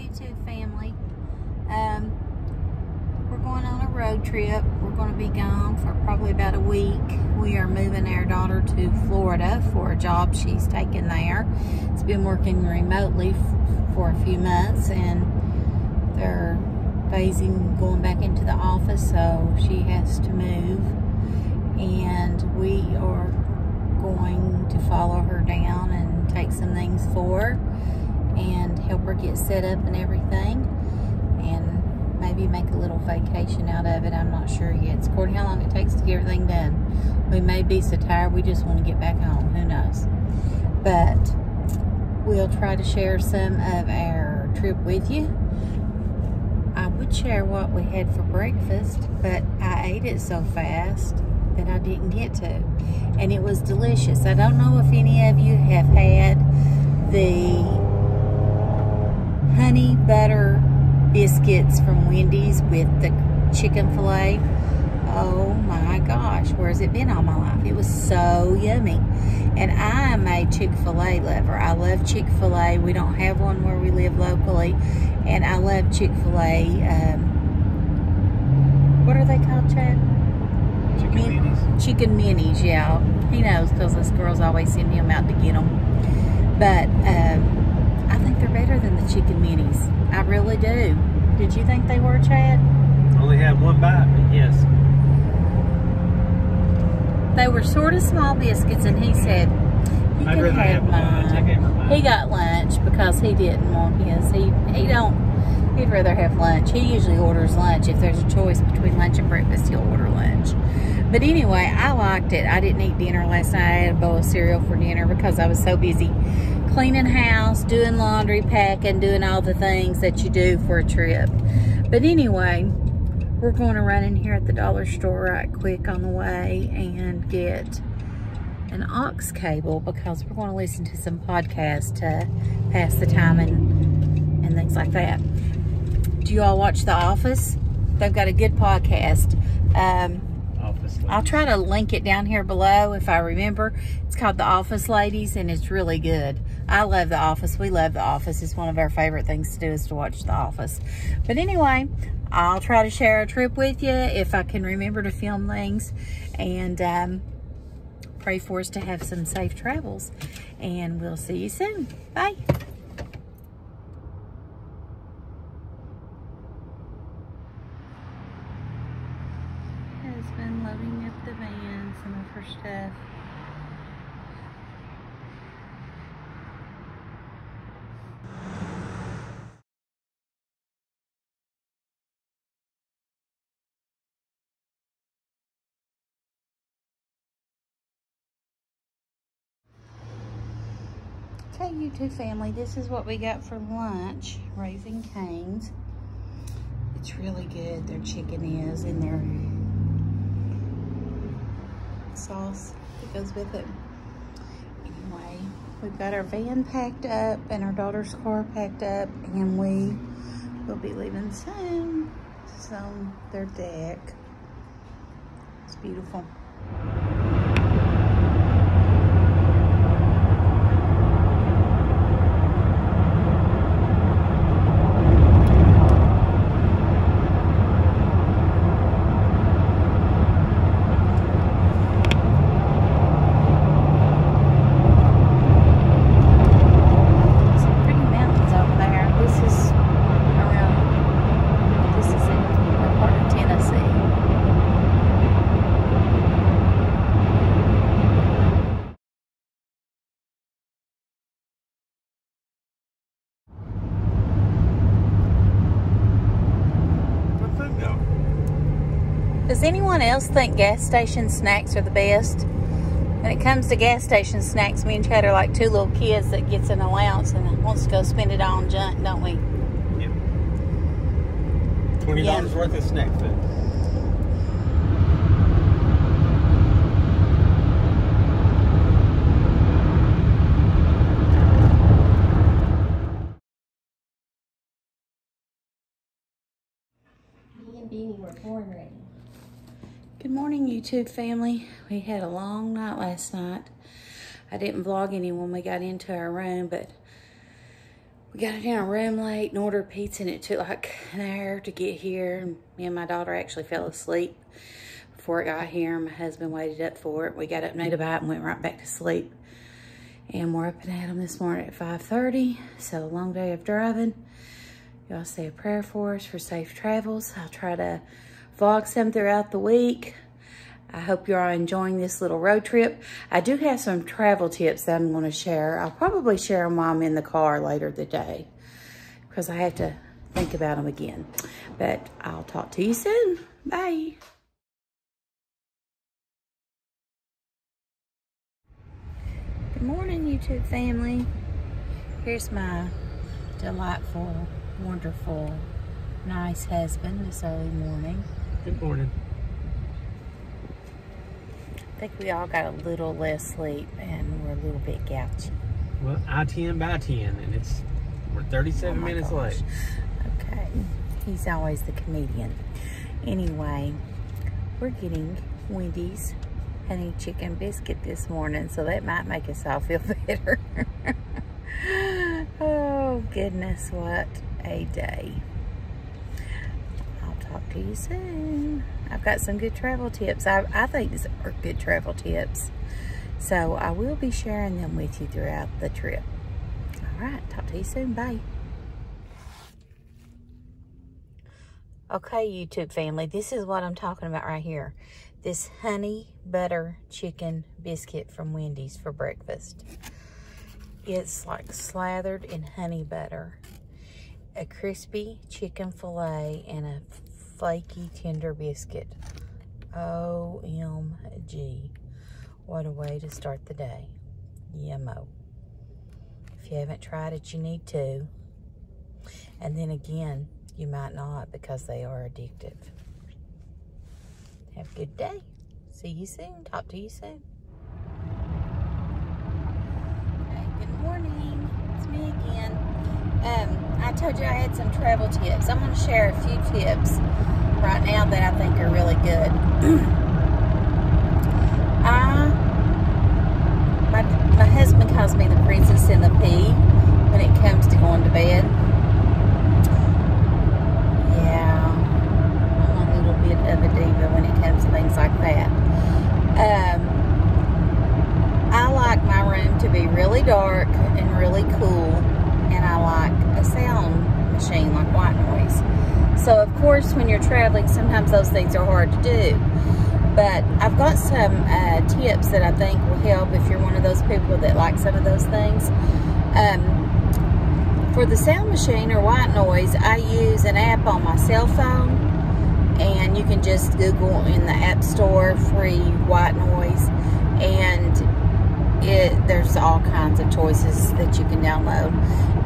YouTube family. We're going on a road trip. We're going to be gone for probably about a week. We are moving our daughter to Florida for a job she's taken there. It's been working remotely for a few months, and they're phasing going back into the office, so she has to move. And we are going to follow her down and take some things for her and help her get set up and everything, and maybe make a little vacation out of it. I'm not sure yet. It's according to how long it takes to get everything done. We may be so tired we just want to get back home. Who knows? But we'll try to share some of our trip with you. I would share what we had for breakfast, but I ate it so fast that I didn't get to. And it was delicious. I don't know if any of you have had the honey butter biscuits from Wendy's with the chicken filet. Oh my gosh, where's it been all my life? It was so yummy. And I am a Chick-fil-A lover. I love Chick-fil-A. We don't have one where we live locally. And I love Chick-fil-A. What are they called, Chad? Chicken minis. Chicken minis, yeah. He knows because this girl's always sending him out to get them. But I think they're better than the chicken minis. I really do. Did you think they were, Chad? Only had one bite, but yes. They were sort of small biscuits, and he said, "You can have mine." He got lunch because he didn't want his. He'd rather have lunch. He usually orders lunch. If there's a choice between lunch and breakfast, he'll order lunch. But anyway, I liked it. I didn't eat dinner last night. I had a bowl of cereal for dinner because I was so busy cleaning house, doing laundry, packing, doing all the things that you do for a trip. But anyway, we're going to run in here at the dollar store right quick on the way and get an aux cable because we're going to listen to some podcasts to pass the time and things like that. Do you all watch The Office? They've got a good podcast. I'll try to link it down here below if I remember. It's called The Office Ladies, and it's really good. I love The Office. We love The Office. It's one of our favorite things to do is to watch The Office. But anyway, I'll try to share a trip with you if I can remember to film things. And pray for us to have some safe travels. And we'll see you soon. Bye. Been loading up the van, some of her stuff. Okay, YouTube family, this is what we got for lunch. Raising Cane's. It's really good. Their chicken is, and their sauce that goes with it. Anyway, we've got our van packed up and our daughter's car packed up, and we will be leaving soon. This is on their deck. It's beautiful. Does anyone else think gas station snacks are the best? When it comes to gas station snacks, me and Chad are like two little kids that gets an allowance and wants to go spend it on junk, don't we? Yep. $20 worth of snack food. Me and Beanie were born ready. Good morning, YouTube family. We had a long night last night. I didn't vlog any when we got into our room, but We got in our room late and ordered pizza, and it took like an hour to get here. Me and my daughter actually fell asleep before it got here. My husband waited up for it. We got up, made a bite, and went right back to sleep. And we're up and at 'em this morning at 5:30. So a long day of driving. Y'all say a prayer for us for safe travels. I'll try to vlog some throughout the week. I hope you're all enjoying this little road trip. I do have some travel tips that I'm going to share. I'll probably share them while I'm in the car later today because I have to think about them again. But I'll talk to you soon. Bye. Good morning, YouTube family. Here's my delightful, wonderful, nice husband this early morning. Good morning. I think we all got a little less sleep and we're a little bit grouchy. Well, I-10 by 10, and we're 37 minutes late. Okay, he's always the comedian. Anyway, we're getting Wendy's honey chicken biscuit this morning, so that might make us all feel better. Oh goodness, what a day. I'll talk to you soon. I've got some good travel tips. I think these are good travel tips. So I will be sharing them with you throughout the trip. All right, talk to you soon. Bye. Okay, YouTube family, this is what I'm talking about right here. This honey butter chicken biscuit from Wendy's for breakfast. It's like slathered in honey butter, a crispy chicken fillet, and a flaky tender biscuit. OMG. What a way to start the day. Yummo. If you haven't tried it, you need to. And then again, you might not because they are addictive. Have a good day. See you soon. Talk to you soon. Hey, good morning. It's me again. I told you I had some travel tips. I'm going to share a few tips right now that I think are really good. My husband calls me the princess in the pea when it comes to going to bed. Yeah, I'm a little bit of a diva when it comes to things like that. I like my room to be really dark and really cool, and I like a sound machine like white noise. So of course when you're traveling, sometimes those things are hard to do. But I've got some tips that I think will help if you're one of those people that like some of those things. For the sound machine or white noise, I use an app on my cell phone, and you can just Google in the App Store free white noise, and there's all kinds of choices that you can download.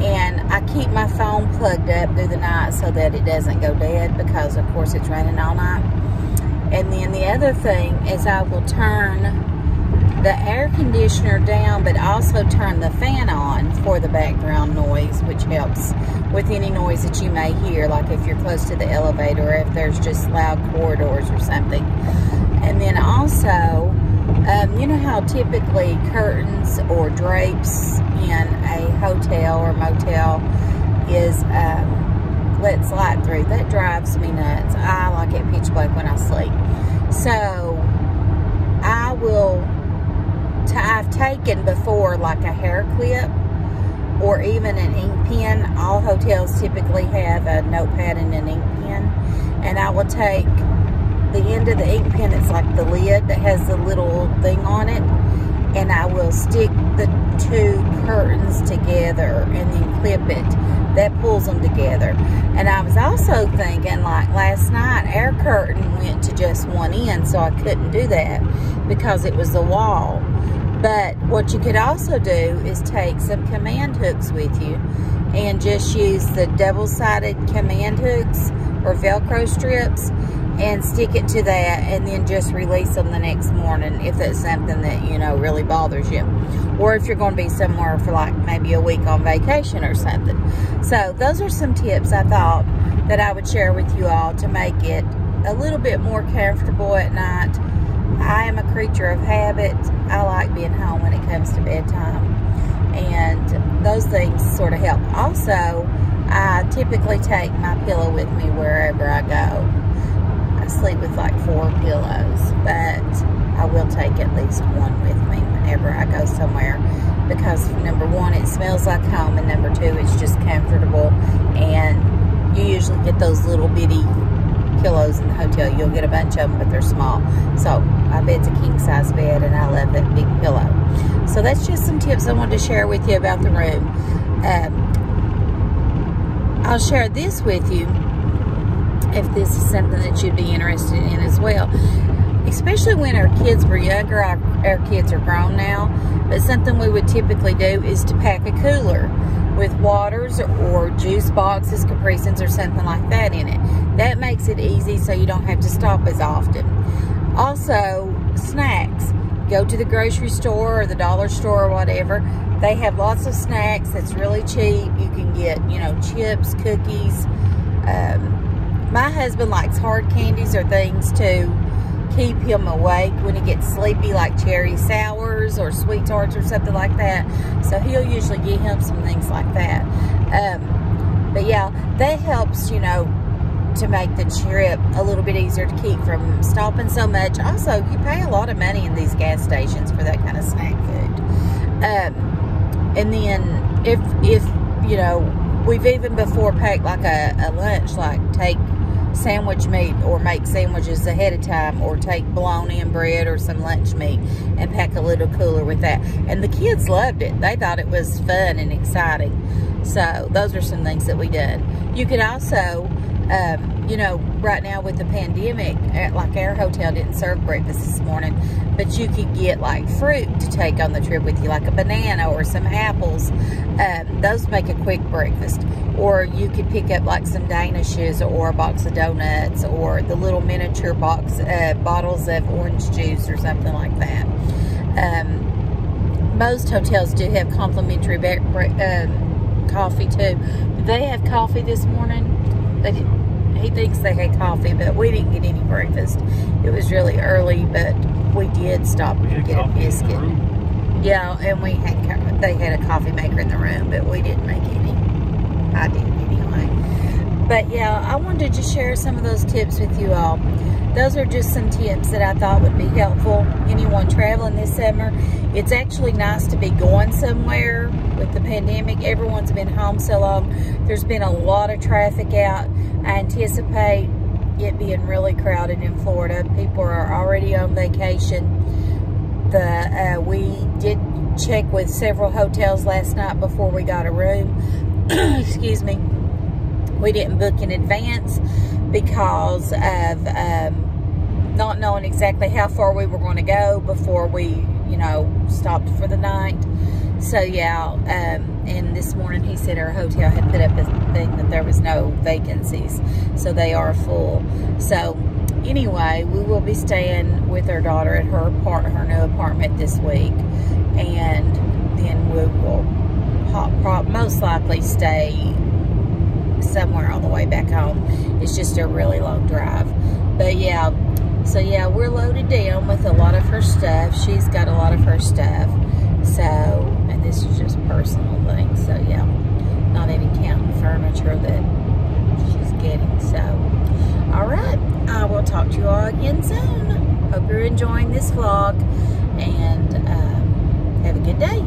And I keep my phone plugged up through the night so that it doesn't go dead, because of course it's running all night. And then the other thing is I will turn the air conditioner down, but also turn the fan on for the background noise, which helps with any noise that you may hear, like if you're close to the elevator or if there's just loud corridors or something. And then also, you know how typically curtains or drapes in a hotel or motel is lets light through? That drives me nuts. I like it pitch black when I sleep. So I've taken before like a hair clip or even an ink pen. All hotels typically have a notepad and an ink pen, and I will take the end of the ink pen, it's like the lid that has the little thing on it, and I will stick the two curtains together and then clip it. That pulls them together. And I was also thinking, like last night, our curtain went to just one end, so I couldn't do that because it was the wall. But what you could also do is take some command hooks with you and just use the double-sided command hooks or Velcro strips and stick it to that, and then just release them the next morning if that's something that, you know, really bothers you. Or if you're going to be somewhere for like maybe a week on vacation or something. So those are some tips I thought that I would share with you all to make it a little bit more comfortable at night. I am a creature of habit. I like being home when it comes to bedtime. and those things sort of help. Also, I typically take my pillow with me wherever I go. I sleep with like 4 pillows, but I will take at least one with me whenever I go somewhere, because number one, it smells like home, and number two, it's just comfortable. And you usually get those little bitty pillows in the hotel. You'll get a bunch of them, but they're small. So my bed's a king size bed, and I love that big pillow. So that's just some tips I wanted to share with you about the room. I'll share this with you if this is something that you'd be interested in as well. Especially when our kids were younger. Our kids are grown now, but something we would typically do is to pack a cooler with waters or juice boxes, Capri Suns, or something like that in it. That makes it easy so you don't have to stop as often. Also, snacks. Go to the grocery store or the dollar store or whatever. They have lots of snacks that's really cheap. You can get, you know, chips, cookies. My husband likes hard candies or things to keep him awake when he gets sleepy, like cherry sours or sweet tarts or something like that. So he'll usually get him some things like that. But yeah, that helps, you know, to make the trip a little bit easier to keep from stopping so much. Also, you pay a lot of money in these gas stations for that kind of snack food. And then if you know, we've even before packed like a lunch, like take sandwich meat or make sandwiches ahead of time, or take bologna bread or some lunch meat and pack a little cooler with that. And the kids loved it. They thought it was fun and exciting. So those are some things that we did. You could also, you know, right now with the pandemic, like our hotel didn't serve breakfast this morning, but you could get like fruit to take on the trip with you, like a banana or some apples. Those make a quick breakfast. Or you could pick up like some Danishes or a box of donuts, or the little miniature bottles of orange juice or something like that. Most hotels do have complimentary coffee too. Did they have coffee this morning? They did. He thinks they had coffee, but we didn't get any breakfast. It was really early, but we did stop and get a biscuit. Yeah, and they had a coffee maker in the room, but we didn't make any. I did anyway. But yeah, I wanted to just share some of those tips with you all. Those are just some tips that I thought would be helpful. Anyone traveling this summer, it's actually nice to be going somewhere with the pandemic. Everyone's been home so long. There's been a lot of traffic out. I anticipate it being really crowded in Florida. People are already on vacation. We did check with several hotels last night before we got a room. Excuse me. We didn't book in advance because of not knowing exactly how far we were going to go before we, you know, stopped for the night. So yeah, and this morning he said our hotel had put up a thing that there was no vacancies, so they are full. So anyway, we will be staying with our daughter at her new apartment this week, and then we will most likely stay somewhere on the way back home. It's just a really long drive. But yeah, so yeah, we're loaded down with a lot of her stuff. She's got a lot of her stuff. So, and this is just personal things. So yeah, not even counting furniture that she's getting. So, all right, I will talk to you all again soon. Hope you're enjoying this vlog, and have a good day.